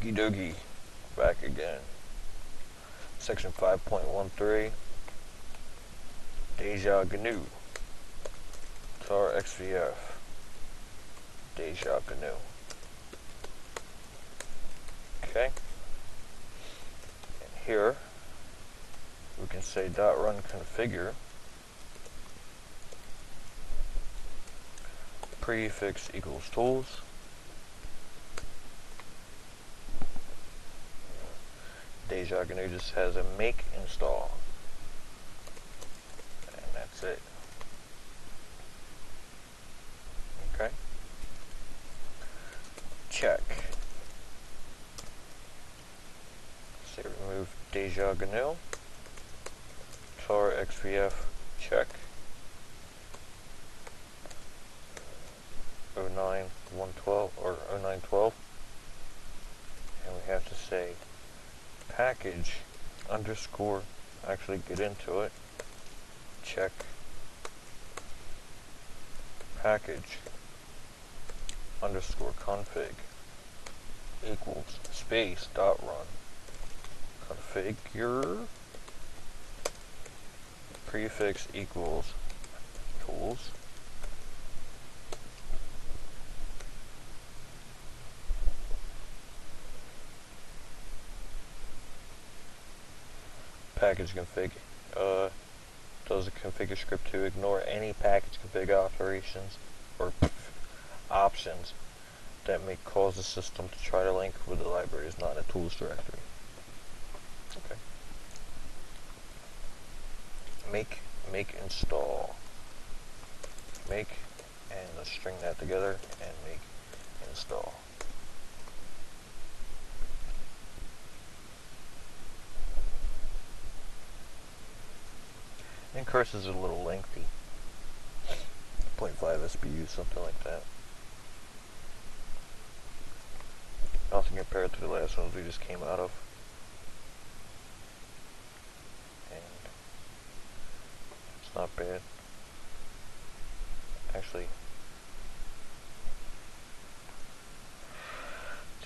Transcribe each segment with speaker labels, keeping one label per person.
Speaker 1: Okie dokie, back again. Section 5.13, Deja GNU, tar XVF, Deja GNU. Okay, and here we can say .run configure prefix equals tools. Deja GNU just has a make install, and that's it. Okay. Check. Say remove Deja GNU. tar XVF check. 09112 or 0912, and we have to say package underscore, actually get into it, check package underscore config equals space dot run configure prefix equals tools. Package config does a configure script to ignore any package config operations or options that may cause the system to try to link with the libraries not in a tools directory. Okay. Make install. Make, and let's string that together and make install. And curse is a little lengthy. 0.5 SBU, something like that. Nothing compared to the last ones we just came out of. And it's not bad. Actually,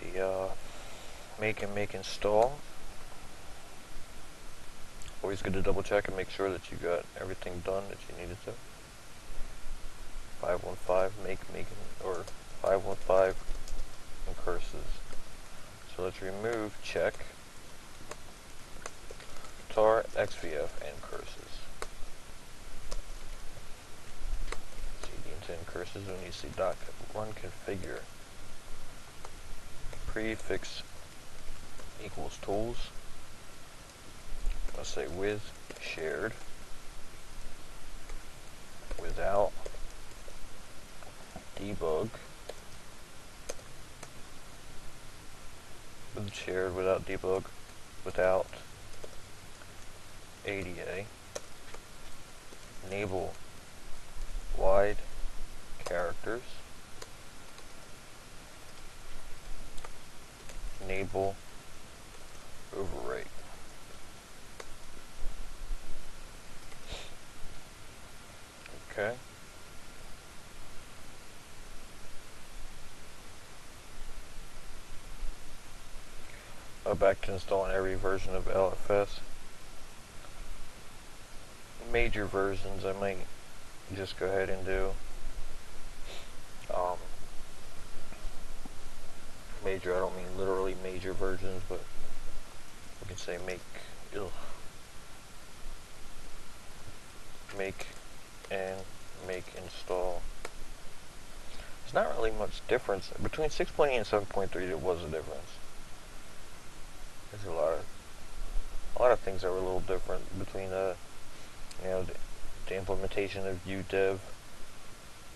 Speaker 1: the make install. Always good to double check and make sure that you got everything done that you needed to. 515 or 515 and curses. So let's remove check tar XVF and curses. CD into and curses, we need to see .run configure prefix equals tools. Let's say with shared without debug, with shared without debug, without ADA, enable wide characters, enable overwrite. Okay. Back to installing every version of LFS. Major versions I might just go ahead and do. Major, I don't mean literally major versions, but we can say make and make install. There's not really much difference between 6.8 and 7.3. There was a difference. There's a lot of things that were a little different between the implementation of UDev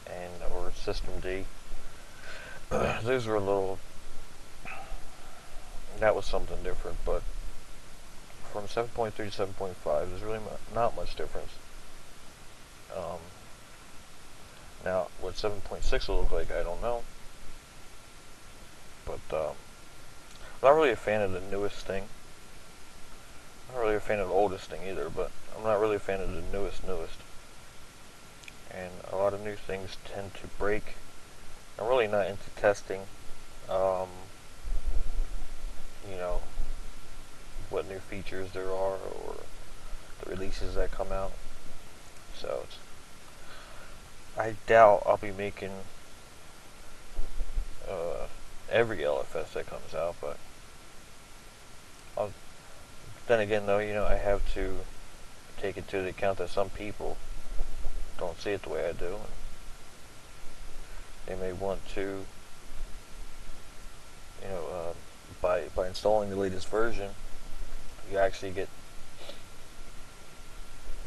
Speaker 1: and or systemd. Those were a little. That was something different, but from 7.3 to 7.5, there's really not much difference. Now, what 7.6 will look like, I don't know. But, I'm not really a fan of the newest thing. I'm not really a fan of the oldest thing either, but I'm not really a fan of the newest. And a lot of new things tend to break. I'm really not into testing. new features there are, or the releases that come out. So I doubt I'll be making every LFS that comes out, but then again, though, I have to take into account that some people don't see it the way I do. They may want to, by installing the latest version, you actually get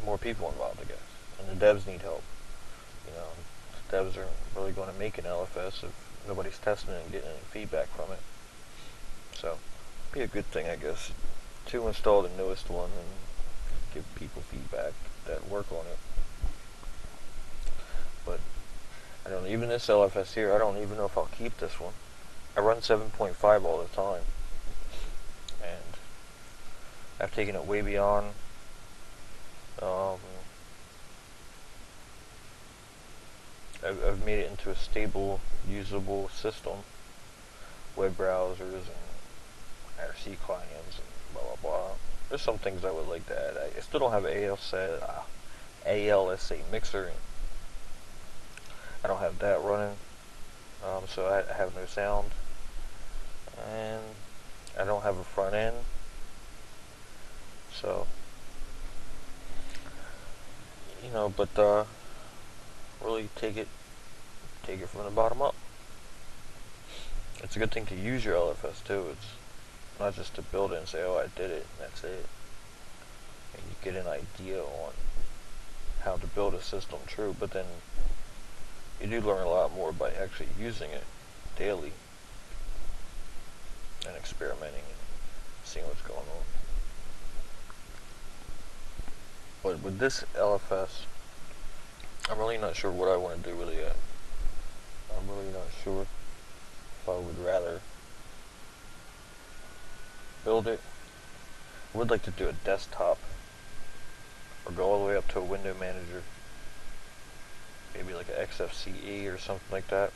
Speaker 1: more people involved, I guess. And the devs need help. Devs aren't really going to make an LFS if nobody's testing it and getting any feedback from it. So, be a good thing, I guess, to install the newest one and give people feedback that work on it. But I don't know, even this LFS here, I don't even know if I'll keep this one. I run 7.5 all the time, and I've taken it way beyond. I've made it into a stable, usable system. Web browsers and IRC clients and blah blah blah. There's some things I would like to add. I still don't have ALSA mixer. I don't have that running, so I have no sound, and I don't have a front end. So, but really take it from the bottom up. It's a good thing to use your LFS too. It's not just to build it and say, oh, I did it, and that's it. And you get an idea on how to build a system true, but then you do learn a lot more by actually using it daily and experimenting and seeing what's going on. But with this LFS, I'm really not sure what I want to do with it yet. I'm really not sure if I would rather build it. I would like to do a desktop or go all the way up to a window manager. Maybe like an XFCE or something like that.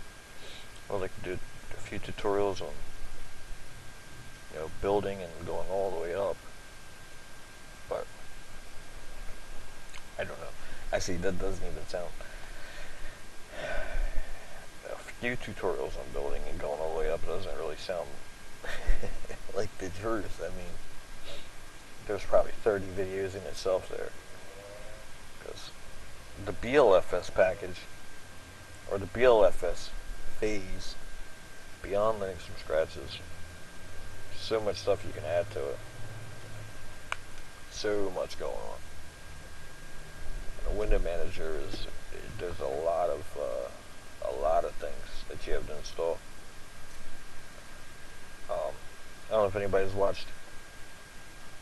Speaker 1: I would like to do a few tutorials on building and going all the way up. But I don't know. Actually, that doesn't even sound. A few tutorials on building and going all the way up doesn't really sound like the truth. I mean, there's probably 30 videos in itself there. Because the BLFS package, or the BLFS phase, beyond Linux from scratch, is so much stuff you can add to it. So much going on. And a window manager there's a lot of things that you have to install. I don't know if anybody's watched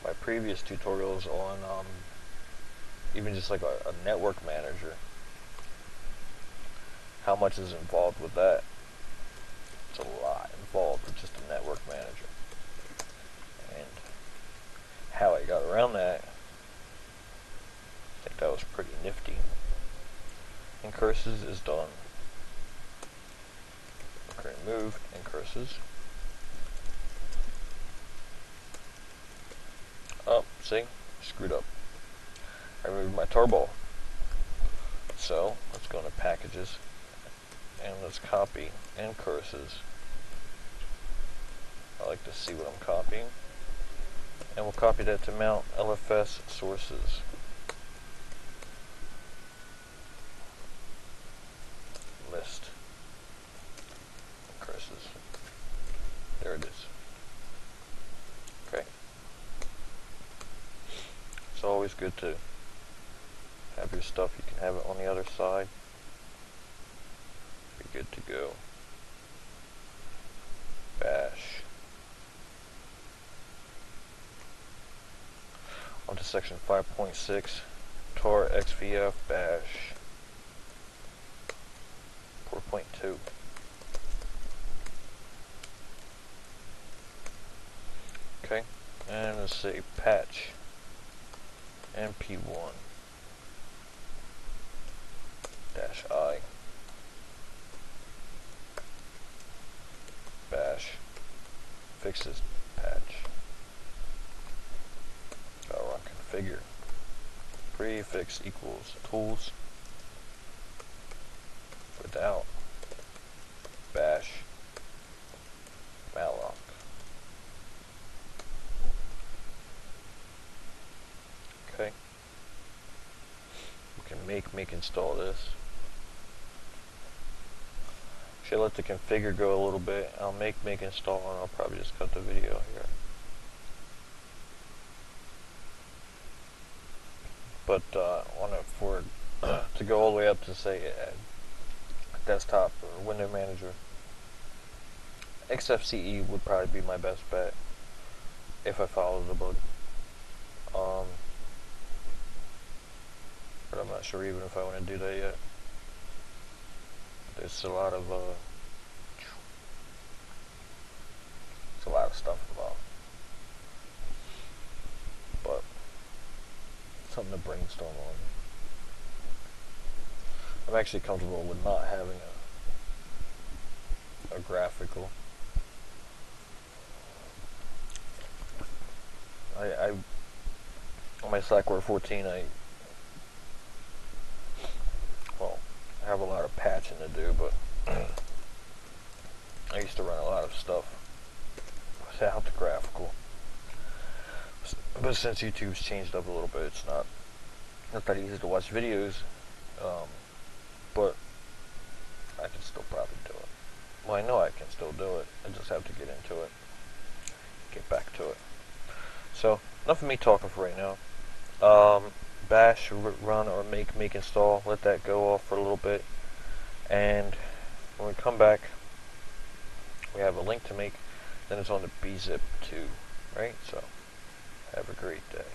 Speaker 1: my previous tutorials on even just like a network manager. How much is involved with that? It's a lot involved with just a network manager. And how I got around that, I think that was pretty nifty. And curses is done. Okay, remove and curses. Oh, see? Screwed up. I removed my tarball. So, let's go into packages. And let's copy and curses. I like to see what I'm copying. And we'll copy that to mount LFS sources. List. Curses. There it is. Okay. It's always good to have your stuff. You can have it on the other side. Be good to go. Bash. On to section 5.6. tar xvf bash 4.2. Okay, and let's say patch mp1 -i bash fixes patch. configure. Prefix equals tools without bash malloc. Okay. We can make install this. Should let the configure go a little bit. I'll make install, and I'll probably just cut the video here. But on it for to go all the way up to say desktop or window manager, XFCE would probably be my best bet if I follow the book. But I'm not sure even if I want to do that yet. There's a lot of stuff involved, but something to brainstorm on. I'm actually comfortable with not having a graphical. I on my Slackware 14, I have a lot of patching to do, but I used to run a lot of stuff without the graphical. But since YouTube's changed up a little bit, it's not that easy to watch videos, but I can still probably do it. Well, I know I can still do it. I just have to get into it, get back to it. So, enough of me talking for right now. Bash, run, or make install. Let that go off for a little bit, and when we come back, we have a link to make. Then it's on to bzip 2, right? So, have a great day.